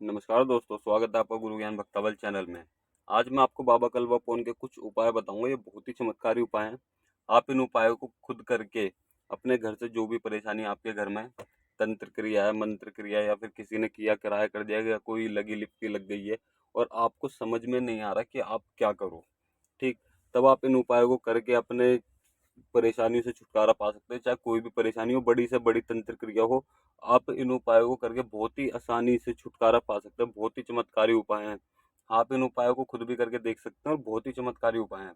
नमस्कार दोस्तों, स्वागत है आपका गुरु ज्ञान भक्तावल चैनल में। आज मैं आपको बाबा कलवापोन के कुछ उपाय बताऊंगा। ये बहुत ही चमत्कारी उपाय हैं। आप इन उपायों को खुद करके अपने घर से जो भी परेशानी आपके घर में तंत्र क्रिया है, मंत्र क्रिया है, या फिर किसी ने किया किराया कर दिया, या कोई लगी लिपटी लग गई है और आपको समझ में नहीं आ रहा कि आप क्या करो, ठीक, तब आप इन उपायों को करके अपने परेशानियों से छुटकारा पा सकते हैं। चाहे कोई भी परेशानी हो, बड़ी से बड़ी तंत्र क्रिया हो, आप इन उपायों को करके बहुत ही आसानी से छुटकारा पा सकते हैं। बहुत ही चमत्कारी उपाय हैं। आप इन उपायों को खुद भी करके देख सकते हैं और बहुत ही चमत्कारी उपाय हैं।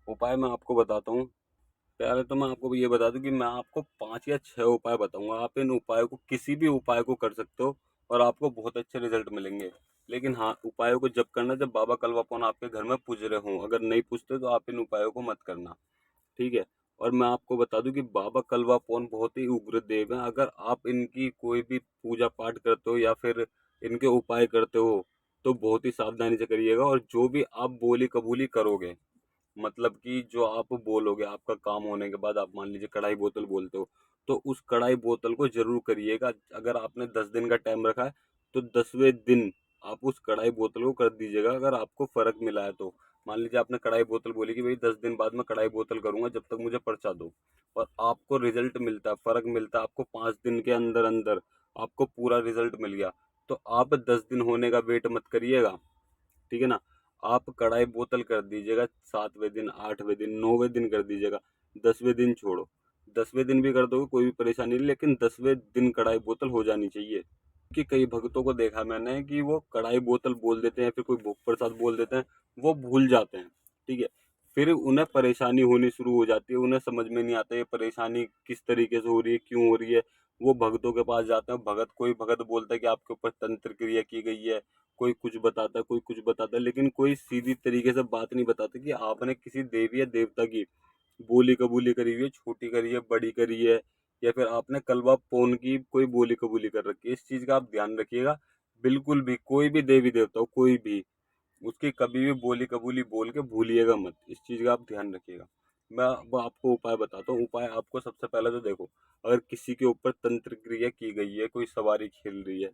उपाय मैं आपको बताता हूँ। पहले तो मैं आपको ये बता दूं कि मैं आपको 5 या 6 उपाय बताऊंगा। आप इन उपायों को, किसी भी उपाय को कर सकते हो और आपको बहुत अच्छे रिजल्ट मिलेंगे। लेकिन हाँ, उपायों को जब करना जब बाबा कलवापोन आपके घर में पूज रहे हों। अगर नहीं पूजते तो आप इन उपायों को मत करना, ठीक है। और मैं आपको बता दूं कि बाबा कलवापोन बहुत ही उग्र देव हैं। अगर आप इनकी कोई भी पूजा पाठ करते हो या फिर इनके उपाय करते हो तो बहुत ही सावधानी से करिएगा। और जो भी आप बोली कबूली करोगे, मतलब कि जो आप बोलोगे आपका काम होने के बाद, आप मान लीजिए कढ़ाई बोतल बोलते हो, तो उस कढ़ाई बोतल को जरूर करिएगा। अगर आपने 10 दिन का टाइम रखा है तो 10वें दिन आप उस कढ़ाई बोतल को कर दीजिएगा। अगर आपको फर्क मिला है तो मान लीजिए आपने कढ़ाई बोतल बोली कि भाई 10 दिन बाद मैं कढ़ाई बोतल करूंगा, जब तक मुझे पर्चा दो, और आपको रिजल्ट मिलता है, फर्क मिलता है, आपको 5 दिन के अंदर अंदर आपको पूरा रिजल्ट मिल गया, तो आप 10 दिन होने का वेट मत करिएगा, ठीक है ना। आप कढ़ाई बोतल कर दीजिएगा 7वें दिन, 8वें दिन, 9वें दिन कर दीजिएगा। 10वें दिन छोड़ो, 10वें दिन भी कर दोगे कोई भी परेशानी नहीं, लेकिन 10वें दिन कढ़ाई बोतल हो जानी चाहिए। कि कई भक्तों को देखा मैंने कि वो कढ़ाई बोतल बोल देते हैं, फिर कोई भोग प्रसाद बोल देते हैं, वो भूल जाते हैं, ठीक है। फिर उन्हें परेशानी होनी शुरू हो जाती है। उन्हें समझ में नहीं आता ये परेशानी किस तरीके से हो रही है, क्यों हो रही है। वो भक्तों के पास जाते हैं। कोई भगत बोलता है कि आपके ऊपर तंत्र क्रिया की गई है, कोई कुछ बताता है, कोई कुछ बताता है, लेकिन कोई सीधी तरीके से बात नहीं बताता कि आपने किसी देवी या देवता की बोली कबूली करी हुई है, छोटी करी है, बड़ी करी है, या फिर आपने कलवा पोन की कोई बोली कबूली कर रखी है। इस चीज का आप ध्यान रखिएगा। बिल्कुल भी कोई भी देवी देवता हो, कोई भी, उसकी कभी भी बोली कबूली बोल के भूलिएगा मत। इस चीज का आप ध्यान रखिएगा। मैं अब आपको उपाय बताता हूँ। उपाय आपको सबसे पहले तो देखो, अगर किसी के ऊपर तंत्र क्रिया की गई है, कोई सवारी खेल रही है,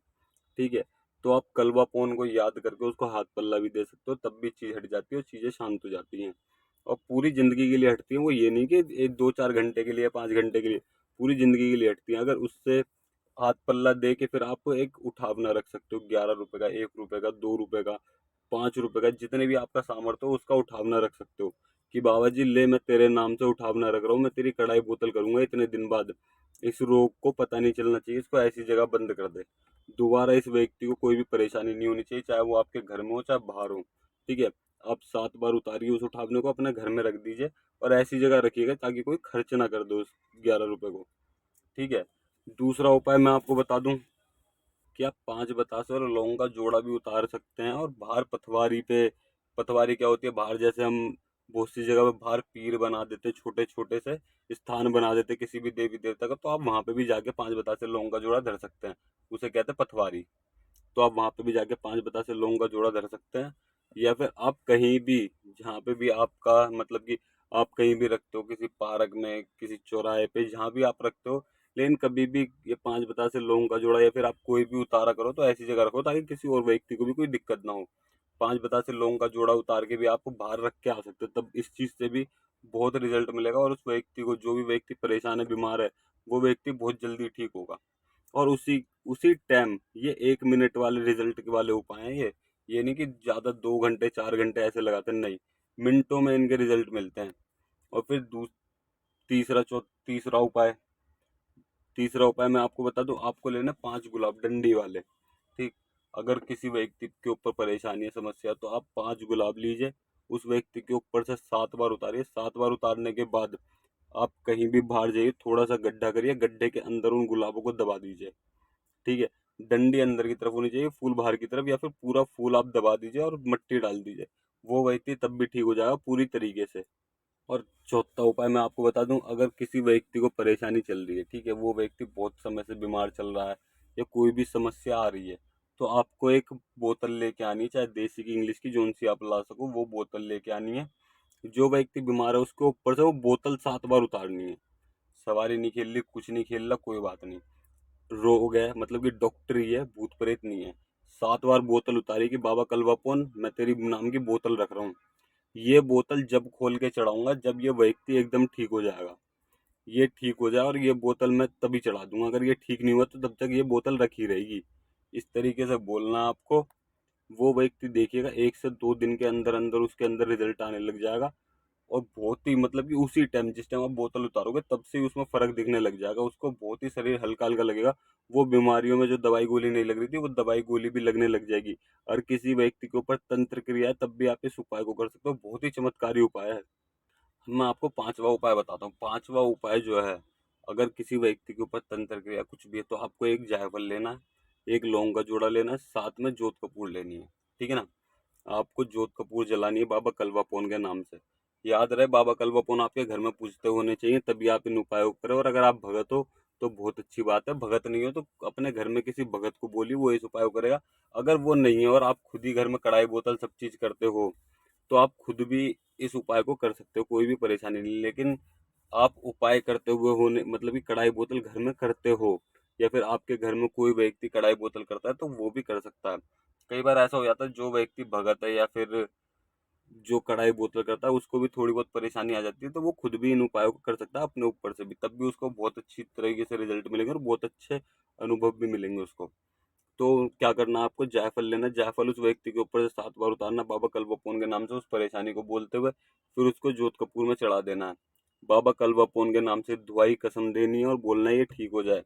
ठीक है, तो आप कलवापोन को याद करके उसको हाथ पल्ला भी दे सकते हो, तब भी चीज हट जाती है और चीजें शांत हो जाती हैं। और पूरी जिंदगी के लिए हटती हैं। वो ये नहीं कि 1 2 4 घंटे के लिए, 5 घंटे के लिए, पूरी जिंदगी के लिए हटती हैं। अगर उससे हाथ पल्ला दे के फिर आप एक उठावना रख सकते हो, 11 रुपए का, 1 रुपए का, 2 रुपए का, 5 रुपए का, जितने भी आपका सामर्थ्य हो उसका उठावना रख सकते हो। कि बाबा जी ले, मैं तेरे नाम से उठावना रख रहा हूँ, मैं तेरी कढ़ाई बोतल करूंगा इतने दिन बाद। इस रोग को पता नहीं चलना चाहिए, इसको ऐसी जगह बंद कर दे। दोबारा इस व्यक्ति को कोई भी परेशानी नहीं होनी चाहिए, चाहे वो आपके घर में हो चाहे बाहर हो, ठीक है। आप 7 बार उतारिए उस उठावने को, अपने घर में रख दीजिए और ऐसी जगह रखिएगा ताकि कोई खर्च ना कर दो उस 11 रुपए को, ठीक है। दूसरा उपाय मैं आपको बता दूं कि आप 5 बतासे और लौंग का जोड़ा भी उतार सकते हैं। और बाहर पथवारी पे, पथवारी क्या होती है, बाहर जैसे हम बहुत सी जगह पे बाहर पीर बना देते, छोटे छोटे से स्थान बना देते किसी भी देवी देवता का, तो आप वहां पे भी जाके 5 बतासे लौंग का जोड़ा धर सकते हैं। उसे कहते हैं पथवारी। तो आप वहां पे भी जाके 5 बतासे लौंग का जोड़ा धर सकते हैं। या फिर आप कहीं भी, जहाँ पे भी आपका मतलब कि आप कहीं भी रखते हो, किसी पार्क में, किसी चौराहे पे, जहाँ भी आप रखते हो, लेकिन कभी भी ये 5 बतासे लौंग का जोड़ा या फिर आप कोई भी उतारा करो तो ऐसी जगह रखो ताकि किसी और व्यक्ति को भी कोई दिक्कत ना हो। 5 बतासे लौंग का जोड़ा उतार के भी आप बाहर रख के आ सकते हो, तब इस चीज से भी बहुत रिजल्ट मिलेगा। और उस व्यक्ति को, जो भी व्यक्ति परेशान है, बीमार है, वो व्यक्ति बहुत जल्दी ठीक होगा। और उसी उसी टाइम, ये 1 मिनट वाले रिजल्ट के वाले उपाय हैं ये नहीं कि ज्यादा 2 घंटे 4 घंटे ऐसे लगाते हैं, नहीं, मिनटों में इनके रिजल्ट मिलते हैं। और फिर तीसरा उपाय, मैं आपको बता दूं। आपको लेना 5 गुलाब डंडी वाले, ठीक। अगर किसी व्यक्ति के ऊपर परेशानी है, समस्या, तो आप 5 गुलाब लीजिए, उस व्यक्ति के ऊपर से 7 बार उतारिए। 7 बार उतारने के बाद आप कहीं भी बाहर जाइए, थोड़ा सा गड्ढा करिए, गड्ढे के अंदर उन गुलाबों को दबा दीजिए, ठीक है। डंडी अंदर की तरफ होनी चाहिए, फूल बाहर की तरफ, या फिर पूरा फूल आप दबा दीजिए और मिट्टी डाल दीजिए। वो व्यक्ति तब भी ठीक हो जाएगा पूरी तरीके से। और चौथा उपाय मैं आपको बता दूं। अगर किसी व्यक्ति को परेशानी चल रही है, ठीक है, वो व्यक्ति बहुत समय से बीमार चल रहा है या कोई भी समस्या आ रही है, तो आपको एक बोतल लेके आनी है, चाहे देसी की, इंग्लिश की, जोन सी आप ला सको, वो बोतल लेके आनी है। जो व्यक्ति बीमार है उसके ऊपर से वो बोतल 7 बार उतारनी है। सवारी नहीं खेल रही, कुछ नहीं खेल रहा, कोई बात नहीं, रोग है, मतलब कि डॉक्टरी है, भूत प्रेत नहीं है। 7 बार बोतल उतारी कि बाबा कलवापोन मैं तेरी नाम की बोतल रख रहा हूँ। ये बोतल जब खोल के चढ़ाऊंगा जब ये व्यक्ति एकदम ठीक हो जाएगा। ये ठीक हो जाए और ये बोतल मैं तभी चढ़ा दूंगा। अगर ये ठीक नहीं हुआ तो तब तक ये बोतल रखी रहेगी। इस तरीके से बोलना आपको। वो व्यक्ति देखिएगा 1 से 2 दिन के अंदर अंदर उसके अंदर रिजल्ट आने लग जाएगा। और बहुत ही मतलब कि उसी टाइम जिस टाइम आप बोतल उतारोगे तब से ही उसमें फर्क दिखने लग जाएगा। उसको बहुत ही शरीर हल्का हल्का लगेगा। वो बीमारियों में जो दवाई गोली नहीं लग रही थी वो दवाई गोली भी लगने लग जाएगी। और किसी व्यक्ति के ऊपर तंत्र क्रिया है तब भी आप इस उपाय को कर सकते हो। बहुत ही चमत्कारी उपाय है। मैं आपको पांचवा उपाय बताता हूँ। पांचवा उपाय जो है, अगर किसी व्यक्ति के ऊपर तंत्र क्रिया कुछ भी है तो आपको एक जायफल लेना है, एक लौंग का जोड़ा लेना है, साथ में जोत कपूर लेनी है। ठीक है ना। आपको जोत कपूर जलानी है बाबा कलवापोन के नाम से। याद रहे बाबा कलवापोन आपके घर में पूजते होने चाहिए, तभी आप इन उपायों को करें। और अगर आप भगत हो तो बहुत अच्छी बात है, भगत नहीं हो तो अपने घर में किसी भगत को बोलिए, वो इस उपाय को करेगा। अगर वो नहीं है और आप खुद ही घर में कढ़ाई बोतल सब चीज करते हो तो आप खुद भी इस उपाय को कर सकते हो, कोई भी परेशानी नहीं। लेकिन आप उपाय करते हुए होने मतलब कि कढ़ाई बोतल घर में करते हो या फिर आपके घर में कोई व्यक्ति कढ़ाई बोतल करता है तो वो भी कर सकता है। कई बार ऐसा हो जाता है जो व्यक्ति भगत है या फिर जो कढ़ाई बोतल करता है उसको भी थोड़ी बहुत परेशानी आ जाती है तो वो खुद भी इन उपायों को कर सकता है अपने ऊपर से भी, तब भी उसको बहुत अच्छी तरीके से रिजल्ट मिलेंगे और बहुत अच्छे अनुभव भी मिलेंगे उसको। तो क्या करना, आपको जायफल लेना। जायफल उस व्यक्ति के ऊपर से 7 बार उतारना बाबा कलवापोन के नाम से, उस परेशानी को बोलते हुए फिर उसको जोत कपूर में चढ़ा देना है। बाबा कलवापोन के नाम से दुआई कसम देनी है और बोलना है ये ठीक हो जाए।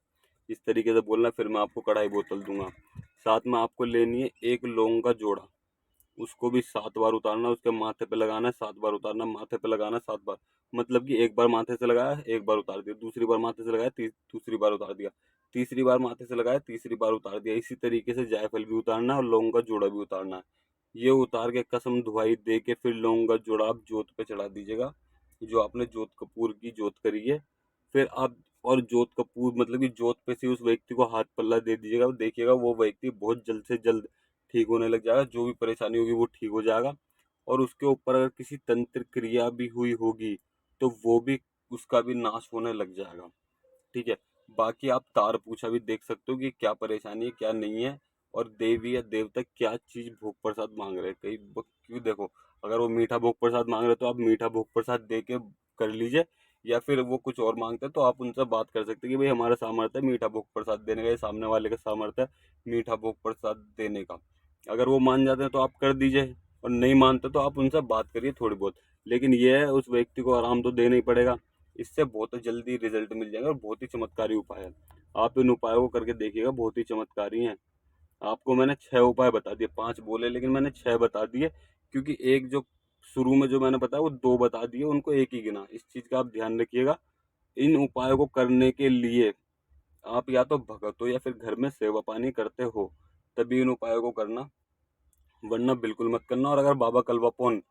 इस तरीके से बोलना है, फिर मैं आपको कढ़ाई बोतल दूंगा। साथ में आपको लेनी है एक लौंग का जोड़ा, उसको भी 7 बार उतारना, उसके माथे पे लगाना है, 7 बार उतारना, माथे पे लगाना 7 बार। मतलब कि एक बार माथे से लगाया, एक बार उतार दिया, दूसरी बार माथे से लगाया, दूसरी बार उतार दिया, तीसरी बार माथे से लगाया, तीसरी बार उतार दिया। इसी तरीके से जायफल भी उतारना है और लौंग का जोड़ा भी उतारना है। ये उतार के कसम दुहाई दे के फिर लौंग का जोड़ा आप जोत पे चढ़ा दीजिएगा, जो आपने जोत कपूर की जोत करी है। फिर आप और जोत कपूर मतलब कि जोत पे से उस व्यक्ति को हाथ पल्ला दे दीजिएगा। देखिएगा वो व्यक्ति बहुत जल्द से जल्द ठीक होने लग जाएगा, जो भी परेशानी होगी वो ठीक हो जाएगा। और उसके ऊपर अगर किसी तंत्र क्रिया भी हुई होगी तो वो भी उसका भी नाश होने लग जाएगा। ठीक है। बाकी आप तार पूछा भी देख सकते हो कि क्या परेशानी है क्या नहीं है, और देवी या देवता क्या चीज भोग प्रसाद मांग रहे हैं। क्यों देखो, अगर वो मीठा भोग प्रसाद मांग रहे हैं तो आप मीठा भोग प्रसाद दे के कर लीजिए। या फिर वो कुछ और मांगते हैं तो आप उनसे बात कर सकते हैं कि भाई हमारा सामर्थ्य है मीठा भोग प्रसाद देने का, या सामने वाले का सामर्थ्य है मीठा भोग प्रसाद देने का। अगर वो मान जाते हैं तो आप कर दीजिए, और नहीं मानते तो आप उनसे बात करिए थोड़ी बहुत। लेकिन ये है उस व्यक्ति को आराम तो देना ही पड़ेगा। इससे बहुत जल्दी रिजल्ट मिल जाएगा और बहुत ही चमत्कारी उपाय है। आप इन उपायों को करके देखिएगा, बहुत ही चमत्कारी हैं। आपको मैंने 6 उपाय बता दिए, 5 बोले लेकिन मैंने 6 बता दिए, क्योंकि एक जो शुरू में जो मैंने बताया वो 2 बता दिए, उनको एक ही गिना। इस चीज का आप ध्यान रखिएगा। इन उपायों को करने के लिए आप या तो भगत हो या फिर घर में सेवा पानी करते हो, तभी इन उपायों को करना, वरना बिल्कुल मत करना। और अगर बाबा कलवापोन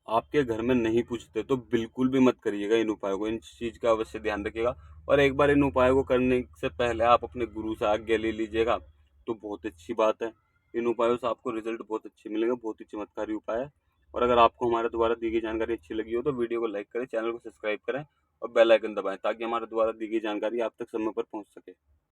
आपके घर में नहीं पूछते तो बिल्कुल भी मत करिएगा इन उपायों को। इन चीज का अवश्य ध्यान रखिएगा। और एक बार इन उपायों को करने से पहले आप अपने गुरु से आज्ञा ले लीजिएगा तो बहुत अच्छी बात है। इन उपायों से आपको रिजल्ट बहुत अच्छे मिलेंगे, बहुत ही चमत्कारी उपाय है। और अगर आपको हमारे द्वारा दी गई जानकारी अच्छी लगी हो तो वीडियो को लाइक करें, चैनल को सब्सक्राइब करें और बेल आइकन दबाएं, ताकि हमारे द्वारा दी गई जानकारी आप तक समय पर पहुंच सके।